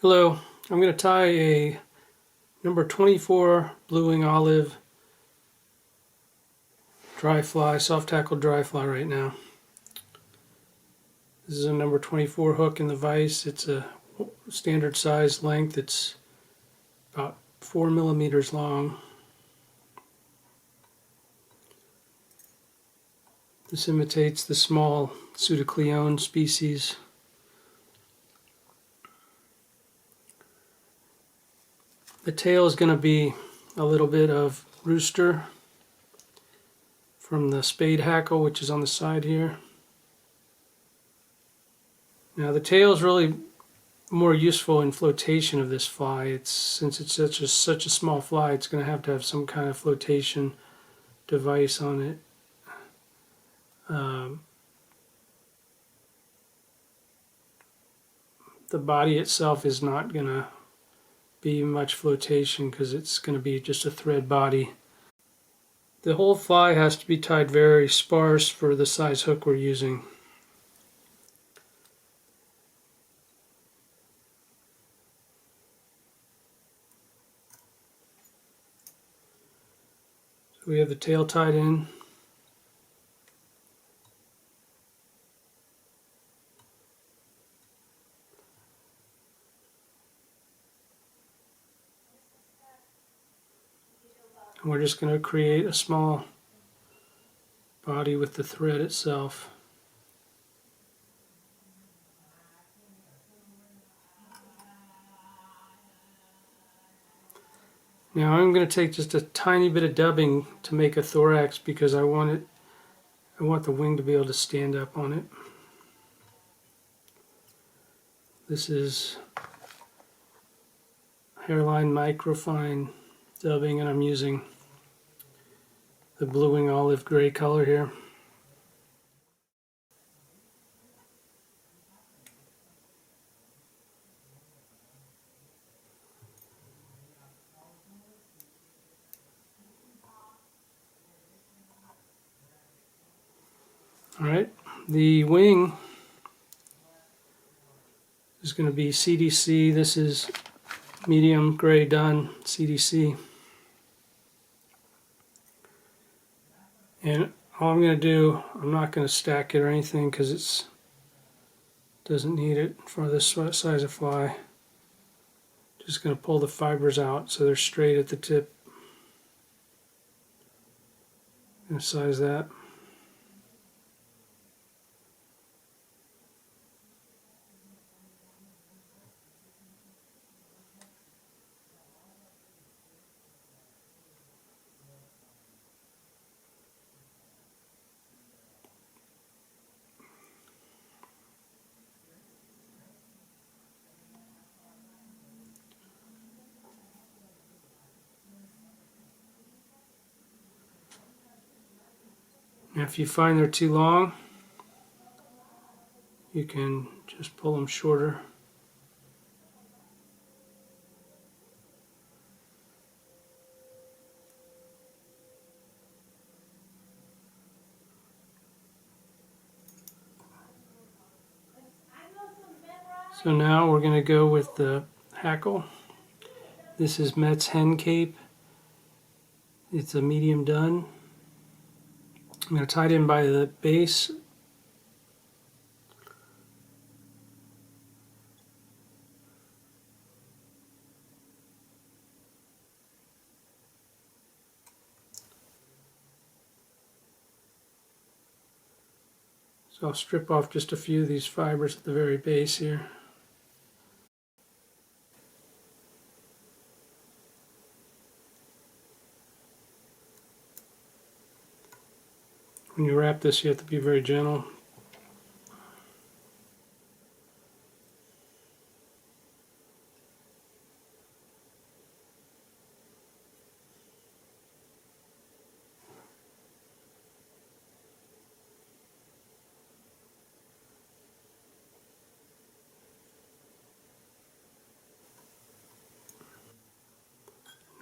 Hello, I'm going to tie a number 24 blue wing olive dry fly, soft-hackled dry fly right now. This is a number 24 hook in the vise. It's a standard size length. It's about 4 millimeters long. This imitates the small Pseudocloeon species. The tail is going to be a little bit of rooster from the spade hackle, which is on the side here. Now the tail is really more useful in flotation of this fly. Since it's such a small fly, it's going to have some kind of flotation device on it. The body itself is not going to be much flotation because it's going to be just a thread body. The whole fly has to be tied very sparse for the size hook we're using. So we have the tail tied in. And we're just going to create a small body with the thread itself. Now I'm going to take just a tiny bit of dubbing to make a thorax because I want the wing to be able to stand up on it. This is hairline microfine dubbing, and I'm using the blue wing olive gray color here. Alright, the wing is going to be CDC. This is medium gray done CDC. And all I'm going to do, I'm not going to stack it or anything because it doesn't need it for this size of fly. Just going to pull the fibers out so they're straight at the tip. I'm going to size that. Now if you find they're too long, you can just pull them shorter. So now we're going to go with the hackle. This is Met's Hen Cape. It's a medium done. I'm going to tie it in by the base. So I'll strip off just a few of these fibers at the very base here. When you wrap this, you have to be very gentle.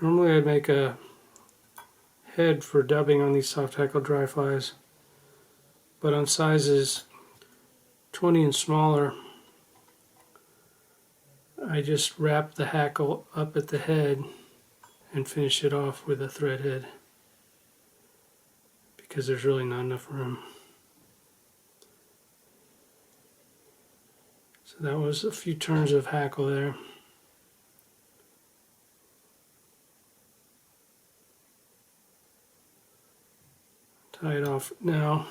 Normally I'd make a head for dubbing on these soft-hackled dry flies, but on sizes 20 and smaller, I just wrap the hackle up at the head and finish it off with a thread head because there's really not enough room. So that was a few turns of hackle there. Tie it off now.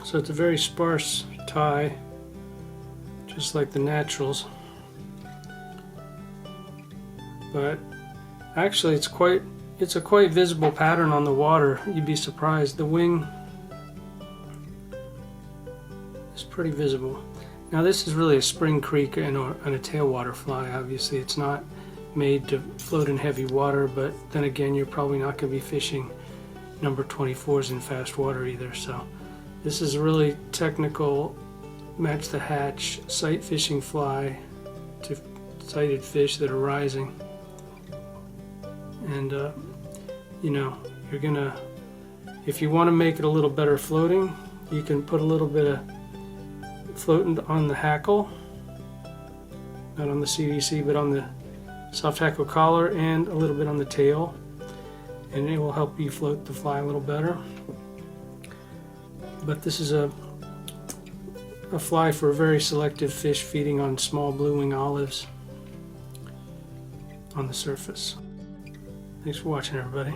So it's a very sparse tie, just like the naturals. But actually it's a quite visible pattern on the water. You'd be surprised. The wing is pretty visible. Now this is really a spring creek and a tailwater fly. Obviously it's not made to float in heavy water, but then again you're probably not going to be fishing number 24s in fast water either. So this is a really technical match the hatch sight fishing fly to sighted fish that are rising. And you know, you're gonna, if you want to make it a little better floating, you can put a little bit of floating on the hackle, not on the CDC but on the soft hackle collar, and a little bit on the tail, and it will help you float the fly a little better. But this is a fly for a very selective fish feeding on small blue wing olives on the surface. Thanks for watching, everybody.